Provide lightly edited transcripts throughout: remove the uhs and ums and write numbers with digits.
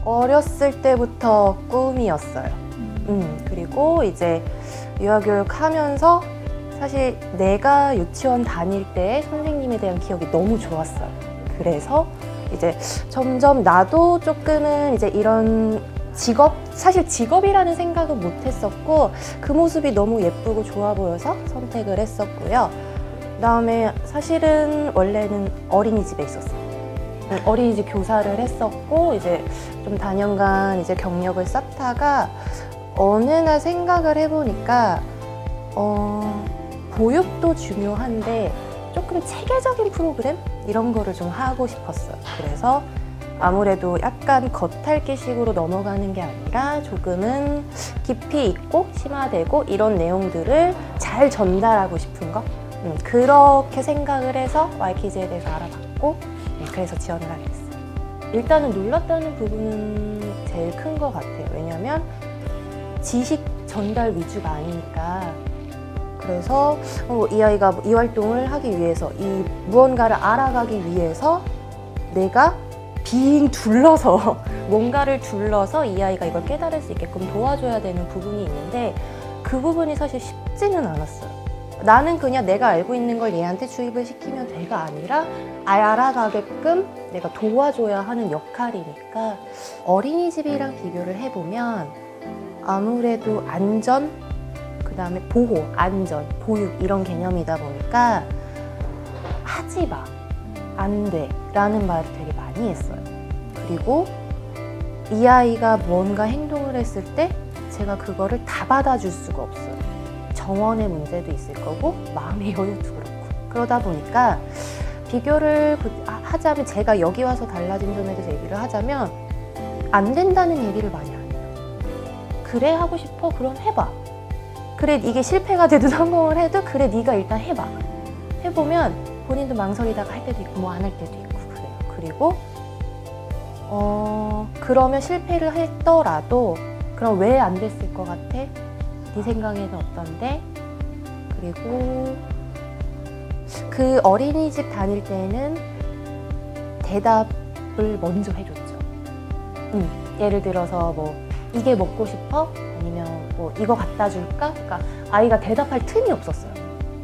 어렸을 때부터 꿈이었어요. 그리고 이제 유아교육 하면서 사실 내가 유치원 다닐 때 선생님에 대한 기억이 너무 좋았어요. 그래서 이제 점점 나도 조금은 이제 이런 사실 직업이라는 생각은 못 했었고, 그 모습이 너무 예쁘고 좋아 보여서 선택을 했었고요. 그다음에 사실은 원래는 어린이집에 있었어요. 어린이집 교사를 했었고, 이제 좀 다년간 이제 경력을 쌓다가 어느 날 생각을 해보니까 보육도 중요한데 조금 체계적인 프로그램? 이런 거를 좀 하고 싶었어요. 그래서 아무래도 약간 겉핥기식으로 넘어가는 게 아니라 조금은 깊이 있고 심화되고 이런 내용들을 잘 전달하고 싶은 거, 그렇게 생각을 해서 YKZ에 대해서 알아봤고, 그래서 지원을 하게 됐어요. 일단은 놀랐다는 부분은 제일 큰 것 같아요. 왜냐면 지식 전달 위주가 아니니까. 그래서 이 아이가 이 활동을 하기 위해서, 이 무언가를 알아가기 위해서 내가 빙 둘러서 뭔가를 둘러서 이 아이가 이걸 깨달을 수 있게끔 도와줘야 되는 부분이 있는데, 그 부분이 사실 쉽지는 않았어요. 나는 그냥 내가 알고 있는 걸 얘한테 주입을 시키면 돼가 아니라 알아가게끔 내가 도와줘야 하는 역할이니까, 어린이집이랑 비교를 해보면 아무래도 안전, 그 다음에 보호, 안전, 보육 이런 개념이다 보니까 하지 마, 안 돼 라는 말을 되게 많이 했어요. 그리고 이 아이가 뭔가 행동을 했을 때 제가 그거를 다 받아줄 수가 없어요. 정원의 문제도 있을 거고 마음의 여유도 그렇고. 그러다 보니까 비교를 하자면, 제가 여기 와서 달라진 점에 대해서 얘기를 하자면 안 된다는 얘기를 많이 안 해요. 그래 하고 싶어? 그럼 해봐. 그래 이게 실패가 되든 성공을 해도 그래 네가 일단 해봐. 해보면 본인도 망설이다가 할 때도 있고 뭐 안 할 때도 있고 그래요. 그리고 그러면 실패를 했더라도 그럼 왜 안 됐을 것 같아? 네 생각에는 어떤데? 그리고 그 어린이집 다닐 때는 대답을 먼저 해줬죠. 예를 들어서 뭐 이게 먹고 싶어? 아니면 뭐 이거 갖다 줄까? 그러니까 아이가 대답할 틈이 없었어요.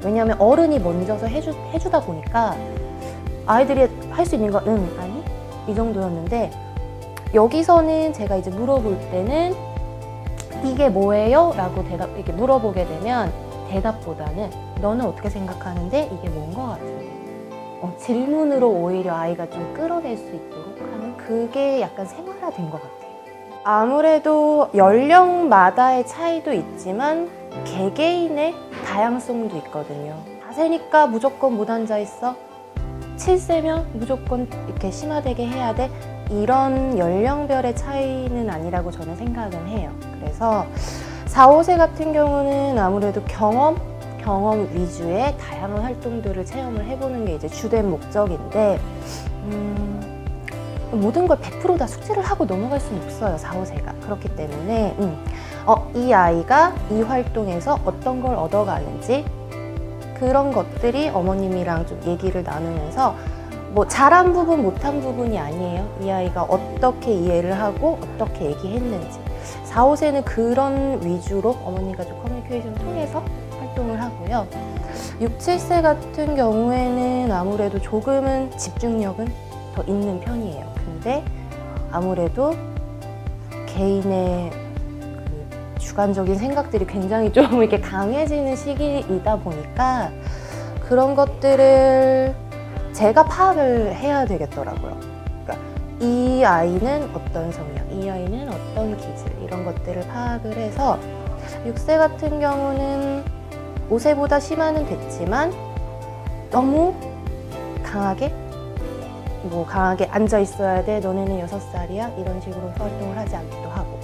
왜냐하면 어른이 먼저서 해주다 보니까 아이들이 할 수 있는 건 응, 아니? 이 정도였는데, 여기서는 제가 이제 물어볼 때는 이게 뭐예요? 라고 이렇게 물어보게 되면 대답보다는 너는 어떻게 생각하는데 이게 뭔 것 같은데? 질문으로 오히려 아이가 좀 끌어낼 수 있도록 하는, 그게 약간 생활화된 것 같아요. 아무래도 연령마다의 차이도 있지만 개개인의 다양성도 있거든요. 4세니까 무조건 못 앉아있어? 7세면 무조건 이렇게 심화되게 해야 돼? 이런 연령별의 차이는 아니라고 저는 생각은 해요. 그래서 4, 5세 같은 경우는 아무래도 경험 위주의 다양한 활동들을 체험을 해보는 게 이제 주된 목적인데, 모든 걸 100% 다 숙제를 하고 넘어갈 수는 없어요, 4, 5세가. 그렇기 때문에 이 아이가 이 활동에서 어떤 걸 얻어가는지, 그런 것들이 어머님이랑 좀 얘기를 나누면서, 뭐 잘한 부분, 못한 부분이 아니에요. 이 아이가 어떻게 이해를 하고 어떻게 얘기했는지. 4, 5세는 그런 위주로 어머님과 좀 커뮤니케이션을 통해서 활동을 하고요. 6, 7세 같은 경우에는 아무래도 조금은 집중력은 더 있는 편이에요. 근데 아무래도 개인의 그 주관적인 생각들이 굉장히 좀 이렇게 강해지는 시기이다 보니까 그런 것들을 제가 파악을 해야 되겠더라고요. 그러니까 이 아이는 어떤 성향, 이 아이는 어떤 기질, 이런 것들을 파악을 해서 6세 같은 경우는 5세보다 심화는 됐지만 너무 강하게 앉아 있어야 돼, 너네는 6살이야, 이런 식으로 활동을 하지 않기도 하고,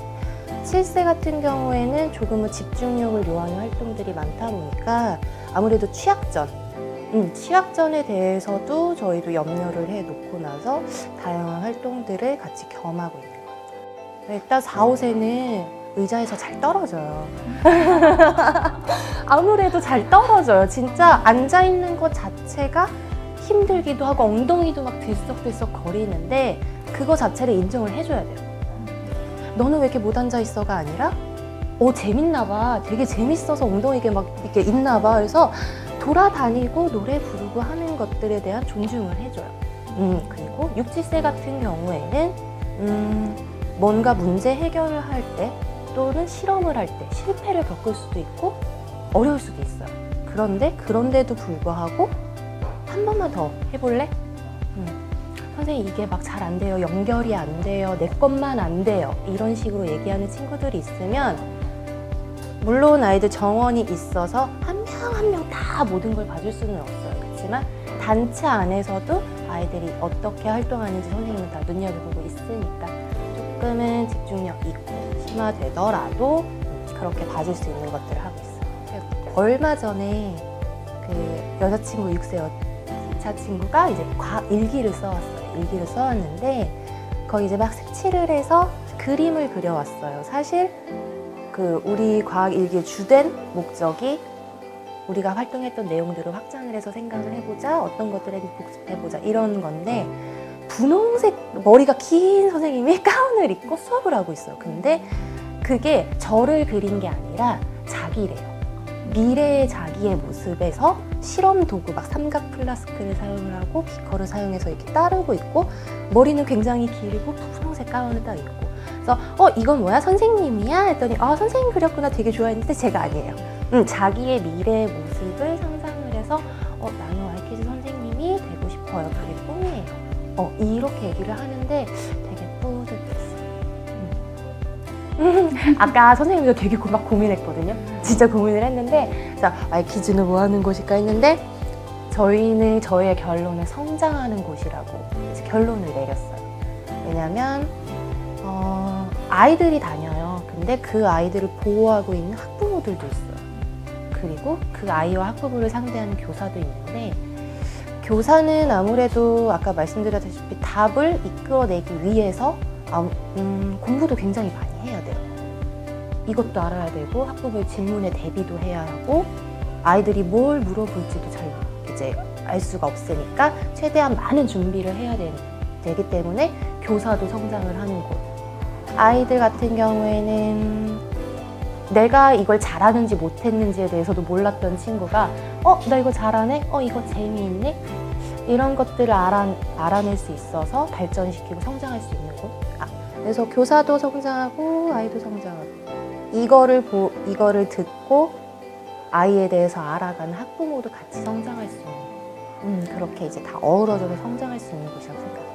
7세 같은 경우에는 조금은 집중력을 요하는 활동들이 많다 보니까 아무래도 취약전에 대해서도 저희도 염려를 해놓고 나서 다양한 활동들을 같이 겸하고 있는 것 같아요. 일단 4, 5세는 의자에서 잘 떨어져요. 아무래도 잘 떨어져요. 진짜 앉아있는 것 자체가 힘들기도 하고 엉덩이도 막 들썩들썩 거리는데 그거 자체를 인정을 해줘야 돼요. 너는 왜 이렇게 못 앉아 있어가 아니라 재밌나 봐. 되게 재밌어서 엉덩이게 막 이렇게 있나 봐. 그래서 돌아다니고 노래 부르고 하는 것들에 대한 존중을 해줘요. 그리고 6, 7세 같은 경우에는 뭔가 문제 해결을 할 때 또는 실험을 할 때 실패를 겪을 수도 있고 어려울 수도 있어요. 그런데도 불구하고 한 번만 더 해볼래? 선생님 이게 막 잘 안 돼요. 연결이 안 돼요. 내 것만 안 돼요. 이런 식으로 얘기하는 친구들이 있으면 물론 아이들 정원이 있어서 한 명 한 명 다 모든 걸 봐줄 수는 없어요. 그렇지만 단체 안에서도 아이들이 어떻게 활동하는지 선생님은 다 눈여겨보고 있으니까 조금은 집중력 있고 심화되더라도 그렇게 봐줄 수 있는 것들을 하고 있어요. 얼마 전에 그 여자친구 6세 여자 친구가 이제 과학 일기를 써왔어요. 일기를 써왔는데 거기 이제 막 색칠을 해서 그림을 그려왔어요. 사실 그 우리 과학 일기의 주된 목적이 우리가 활동했던 내용들을 확장을 해서 생각을 해보자, 어떤 것들을 복습해보자 이런 건데 분홍색 머리가 긴 선생님이 가운을 입고 수업을 하고 있어요. 근데 그게 저를 그린 게 아니라 자기래요. 미래의 자기의 모습에서 실험 도구 막 삼각 플라스크를 사용을 하고 비커를 사용해서 이렇게 따르고 있고 머리는 굉장히 길고 분홍색 가운을 딱 입고 그래서 이건 뭐야? 선생님이야? 했더니 선생님 그렸구나 되게 좋아했는데 제가 아니에요. 자기의 미래의 모습을 상상을 해서 나는 YKG 선생님이 되고 싶어요. 그게 꿈이에요. 이렇게 얘기를 하는데 되게 뿌듯했어요. 아까 선생님도 되게 막 고민했거든요. 진짜 고민을 했는데 자, YKG는 뭐 하는 곳일까 했는데 저희의 결론은 성장하는 곳이라고 이제 결론을 내렸어요. 왜냐면 아이들이 다녀요. 근데 그 아이들을 보호하고 있는 학부모들도 있어요. 그리고 그 아이와 학부모를 상대하는 교사도 있는데 교사는 아무래도 아까 말씀드렸다시피 답을 이끌어내기 위해서 공부도 굉장히 많이 해야 돼요. 이것도 알아야 되고 학부모의 질문에 대비도 해야 하고 아이들이 뭘 물어볼지도 잘 이제 알 수가 없으니까 최대한 많은 준비를 해야 되기 때문에 교사도 성장을 하는 곳. 아이들 같은 경우에는 내가 이걸 잘하는지 못했는지에 대해서도 몰랐던 친구가 나 이거 잘하네? 이거 재미있네? 이런 것들을 알아낼 수 있어서 발전시키고 성장할 수 있는 곳. 그래서 교사도 성장하고 아이도 성장하고 이거를 듣고 아이에 대해서 알아가는 학부모도 같이 성장할 수 있는 그렇게 이제 다 어우러져서 성장할 수 있는 곳이라고 생각해요.